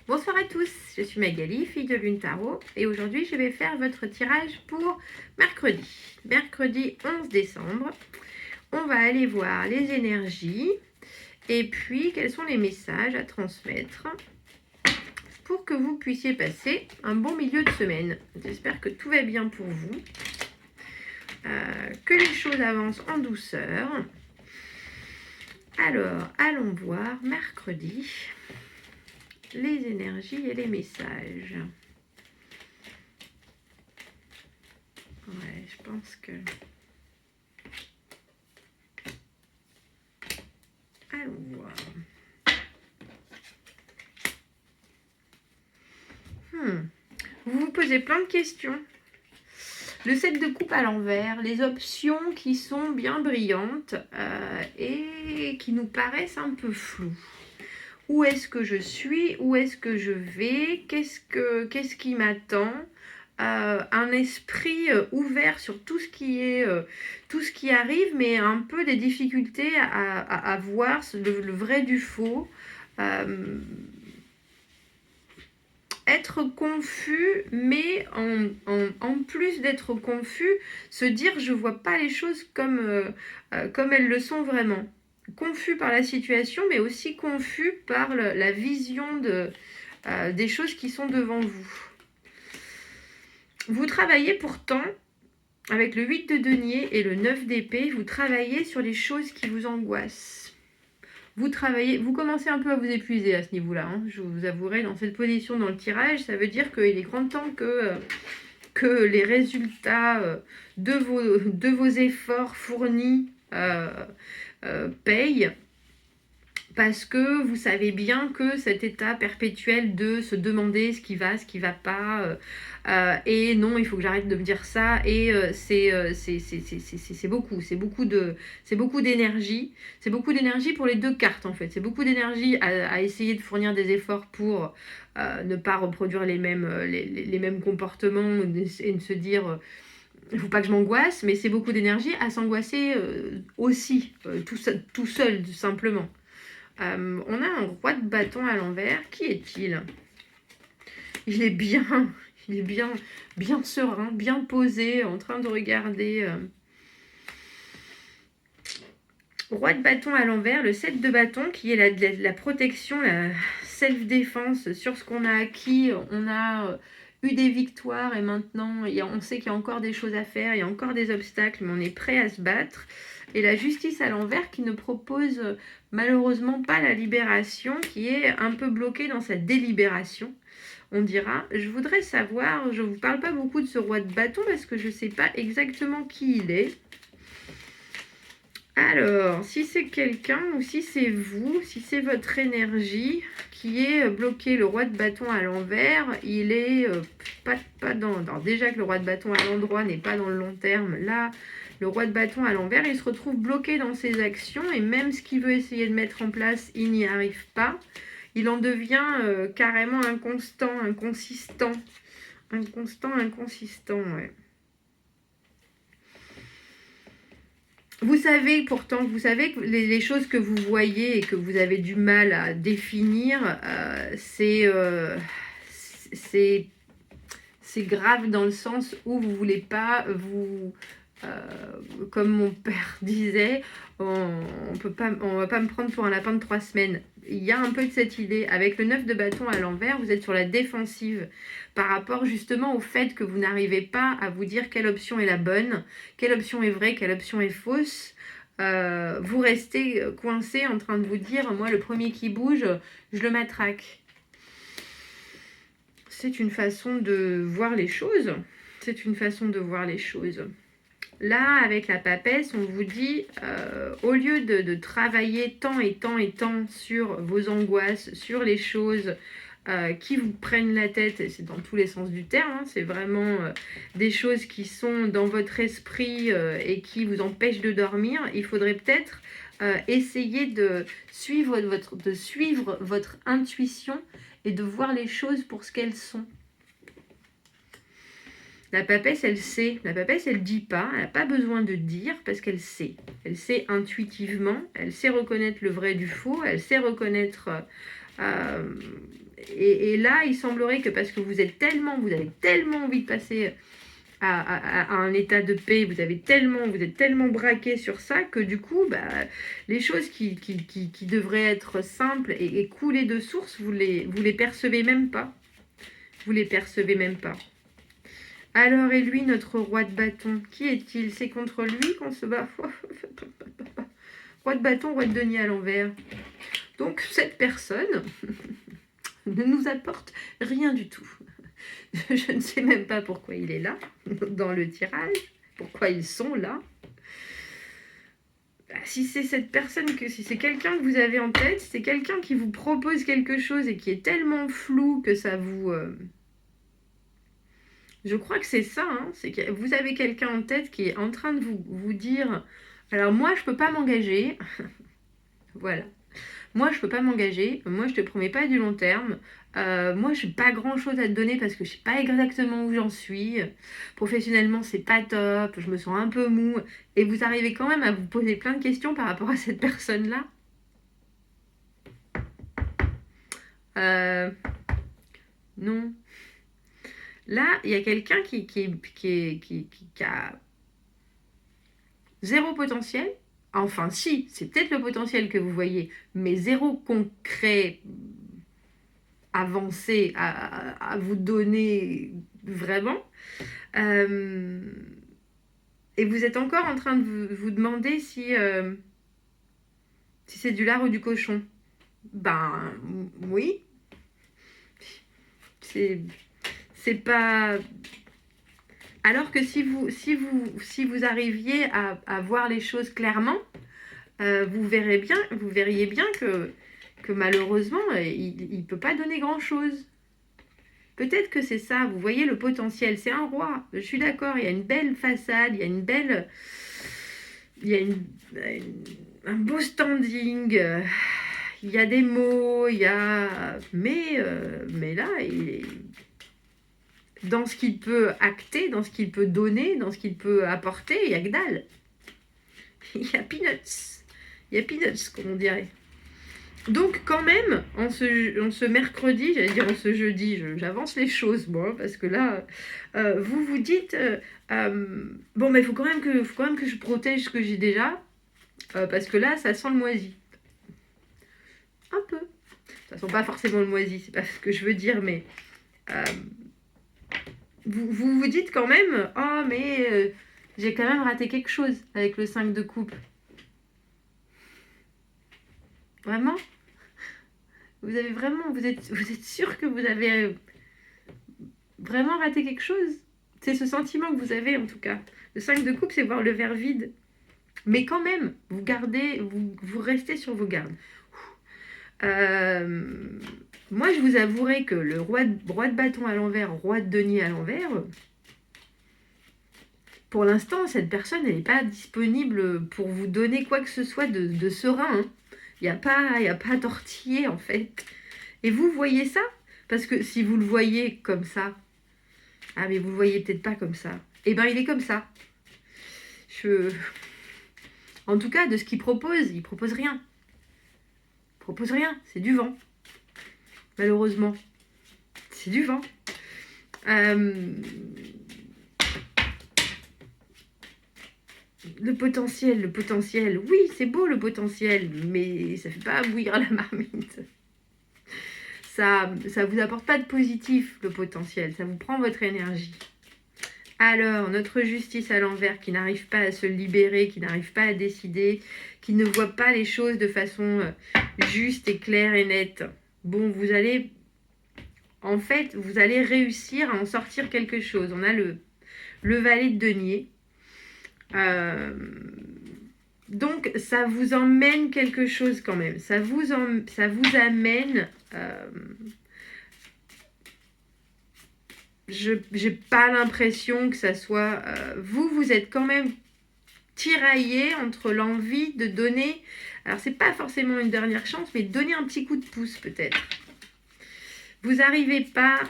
Bonsoir à tous, je suis Magali, fille de Lune Tarot, et aujourd'hui je vais faire votre tirage pour mercredi 11 décembre. On va aller voir les énergies et puis quels sont les messages à transmettre pour que vous puissiez passer un bon milieu de semaine. J'espère que tout va bien pour vous, que les choses avancent en douceur. Alors, allons voir mercredi les énergies et les messages. Ouais, je pense que... Allons voir. Vous vous posez plein de questions. Le 7 de coupe à l'envers, les options qui sont bien brillantes et qui nous paraissent un peu floues. Où est-ce que je suis? Où est-ce que je vais? Qu'est-ce qui m'attend? Un esprit ouvert sur tout ce qui arrive, mais un peu des difficultés à voir le vrai du faux. Être confus, mais en plus d'être confus, se dire je vois pas les choses comme elles le sont vraiment. Confus par la situation, mais aussi confus par la vision des choses qui sont devant vous. Vous travaillez pourtant, avec le 8 de denier et le 9 d'épée, vous travaillez sur les choses qui vous angoissent. Vous commencez un peu à vous épuiser à ce niveau-là, hein, je vous avouerai, dans cette position dans le tirage, ça veut dire qu'il est grand temps que les résultats de vos efforts fournis payent, parce que vous savez bien que cet état perpétuel de se demander ce qui va pas, et non, il faut que j'arrête de me dire ça, et c'est beaucoup d'énergie. C'est beaucoup d'énergie pour les deux cartes en fait. C'est beaucoup d'énergie à essayer de fournir des efforts pour ne pas reproduire les mêmes comportements et de se dire il ne faut pas que je m'angoisse, mais c'est beaucoup d'énergie à s'angoisser aussi, tout seul simplement. On a un roi de bâton à l'envers. Qui est-il? Il est bien serein, bien posé, en train de regarder. Roi de bâton à l'envers, le 7 de bâton qui est la protection, la self-défense sur ce qu'on a acquis. On a eu des victoires et maintenant on sait qu'il y a encore des choses à faire, il y a encore des obstacles, mais on est prêt à se battre. Et la justice à l'envers qui ne propose malheureusement pas la libération, qui est un peu bloquée dans sa délibération, on dira. Je voudrais savoir, je ne vous parle pas beaucoup de ce roi de bâton parce que je ne sais pas exactement qui il est. Alors, si c'est quelqu'un ou si c'est vous, si c'est votre énergie qui est bloquée, le roi de bâton à l'envers, il est pas dans... Alors déjà que le roi de bâton à l'endroit n'est pas dans le long terme, là, le roi de bâton à l'envers, il se retrouve bloqué dans ses actions et même ce qu'il veut essayer de mettre en place, il n'y arrive pas. Il en devient carrément inconstant, inconsistant. Inconsistant, ouais. Vous savez pourtant, vous savez que les choses que vous voyez et que vous avez du mal à définir, c'est grave dans le sens où vous ne voulez pas vous... comme mon père disait, on va pas me prendre pour un lapin de 3 semaines. Il y a un peu de cette idée. Avec le 9 de bâton à l'envers, vous êtes sur la défensive par rapport justement au fait que vous n'arrivez pas à vous dire quelle option est la bonne, quelle option est vraie, quelle option est fausse. Vous restez coincé en train de vous dire, moi le premier qui bouge, je le matraque. C'est une façon de voir les choses. C'est une façon de voir les choses. Là, avec la papesse, on vous dit, au lieu de travailler tant et tant et tant sur vos angoisses, sur les choses qui vous prennent la tête, et c'est dans tous les sens du terme, hein, c'est vraiment des choses qui sont dans votre esprit et qui vous empêchent de dormir, il faudrait peut-être essayer de suivre votre intuition et de voir les choses pour ce qu'elles sont. La papesse, elle sait. La papesse, elle dit pas. Elle n'a pas besoin de dire parce qu'elle sait. Elle sait intuitivement. Elle sait reconnaître le vrai du faux. Elle sait reconnaître et là, il semblerait que parce que vous avez tellement envie de passer à un état de paix, vous êtes tellement braqué sur ça que du coup, les choses qui devraient être simples et couler de source, vous les percevez même pas. Vous les percevez même pas. Alors, et lui, notre roi de bâton, qui est-il? C'est contre lui qu'on se bat. Roi de bâton, roi de denier à l'envers. Donc, cette personne ne nous apporte rien du tout. Je ne sais même pas pourquoi il est là, dans le tirage, pourquoi ils sont là. Si c'est cette personne, si c'est quelqu'un que vous avez en tête, si c'est quelqu'un qui vous propose quelque chose et qui est tellement flou que ça vous... Je crois que c'est ça, hein, c'est que vous avez quelqu'un en tête qui est en train de vous dire, alors moi je peux pas m'engager, voilà, moi je peux pas m'engager, moi je te promets pas du long terme, moi j'ai pas grand chose à te donner parce que je sais pas exactement où j'en suis, professionnellement c'est pas top, je me sens un peu mou, et vous arrivez quand même à vous poser plein de questions par rapport à cette personne-là. Non. Là, il y a quelqu'un qui a zéro potentiel. Enfin, si, c'est peut-être le potentiel que vous voyez, mais zéro concret avancé à vous donner vraiment. Et vous êtes encore en train de vous demander si c'est du lard ou du cochon. Ben, oui. C'est pas... Alors que si vous arriviez à voir les choses clairement, vous verriez bien que malheureusement, il ne peut pas donner grand-chose. Peut-être que c'est ça, vous voyez le potentiel, c'est un roi, je suis d'accord, il y a une belle façade, il y a une belle... Il y a un beau standing, il y a des mots, il y a... Mais là, dans ce qu'il peut acter, dans ce qu'il peut donner, dans ce qu'il peut apporter, il y a que dalle. Il y a peanuts. Il y a peanuts, comme on dirait. Donc, quand même, en ce mercredi, j'allais dire en ce jeudi, j'avance les choses, moi, parce que là, vous vous dites, bon, mais il faut quand même que je protège ce que j'ai déjà, parce que là, ça sent le moisi. Un peu. Ça sent pas forcément le moisi, c'est pas ce que je veux dire, mais vous dites quand même, oh, mais j'ai quand même raté quelque chose avec le 5 de coupe. Vraiment ? Vous êtes sûr que vous avez vraiment raté quelque chose? C'est ce sentiment que vous avez en tout cas. Le 5 de coupe, c'est voir le verre vide. Mais quand même, vous restez sur vos gardes. Moi, je vous avouerai que le roi de bâton à l'envers, roi de denier à l'envers, pour l'instant, cette personne, elle n'est pas disponible pour vous donner quoi que ce soit de serein. Hein. Il n'y a pas à tortiller, en fait. Et vous voyez ça? Parce que si vous le voyez comme ça, ah, mais vous le voyez peut-être pas comme ça. Eh ben, il est comme ça. En tout cas, de ce qu'il propose, il propose rien. Il propose rien, c'est du vent. Malheureusement. C'est du vent. Le potentiel. Oui, c'est beau le potentiel, mais ça fait pas bouillir la marmite. Ça vous apporte pas de positif, le potentiel. Ça vous prend votre énergie. Alors, notre justice à l'envers qui n'arrive pas à se libérer, qui n'arrive pas à décider, qui ne voit pas les choses de façon juste et claire et nette. Bon, vous allez réussir à en sortir quelque chose. On a le valet de denier. Donc, ça vous emmène quelque chose quand même. Ça vous amène... j'ai pas l'impression que ça soit... vous êtes quand même tiraillé entre l'envie de donner... Alors, c'est pas forcément une dernière chance, mais donner un petit coup de pouce peut-être. Vous n'arrivez pas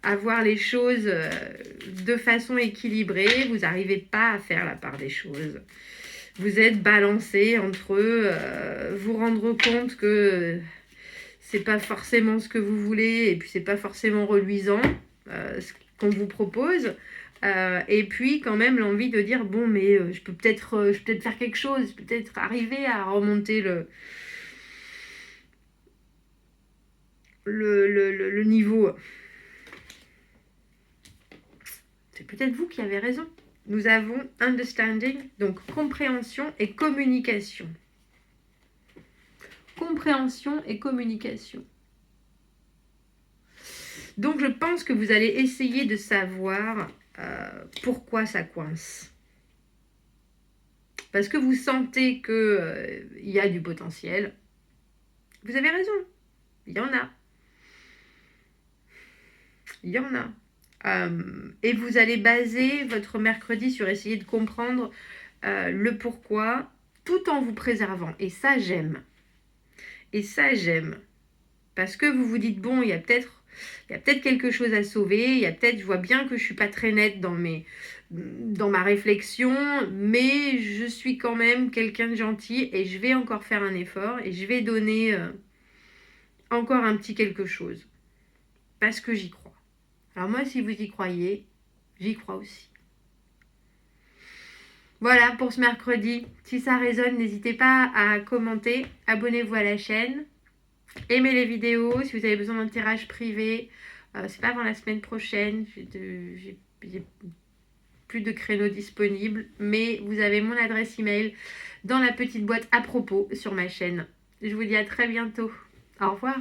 à voir les choses de façon équilibrée. Vous n'arrivez pas à faire la part des choses. Vous êtes balancé entre vous rendre compte que c'est pas forcément ce que vous voulez, et puis c'est pas forcément reluisant ce qu'on vous propose. Et puis quand même l'envie de dire bon mais je peux peut-être faire quelque chose, je peux peut-être arriver à remonter le niveau. C'est peut-être vous qui avez raison. Nous avons understanding, donc compréhension et communication. Compréhension et communication. Donc je pense que vous allez essayer de savoir pourquoi ça coince. Parce que vous sentez qu'il y a du potentiel. Vous avez raison. Il y en a. Il y en a. Et vous allez baser votre mercredi sur essayer de comprendre le pourquoi, tout en vous préservant. Et ça, j'aime. Et ça, j'aime. Parce que vous vous dites, bon, il y a peut-être quelque chose à sauver, je vois bien que je ne suis pas très nette dans ma réflexion, mais je suis quand même quelqu'un de gentil et je vais encore faire un effort et je vais donner encore un petit quelque chose. Parce que j'y crois. Alors moi, si vous y croyez, j'y crois aussi. Voilà pour ce mercredi. Si ça résonne, n'hésitez pas à commenter, abonnez-vous à la chaîne, aimez les vidéos. Si vous avez besoin d'un tirage privé, c'est pas avant la semaine prochaine. J'ai plus de créneaux disponibles, mais vous avez mon adresse email dans la petite boîte à propos sur ma chaîne. Je vous dis à très bientôt. Au revoir.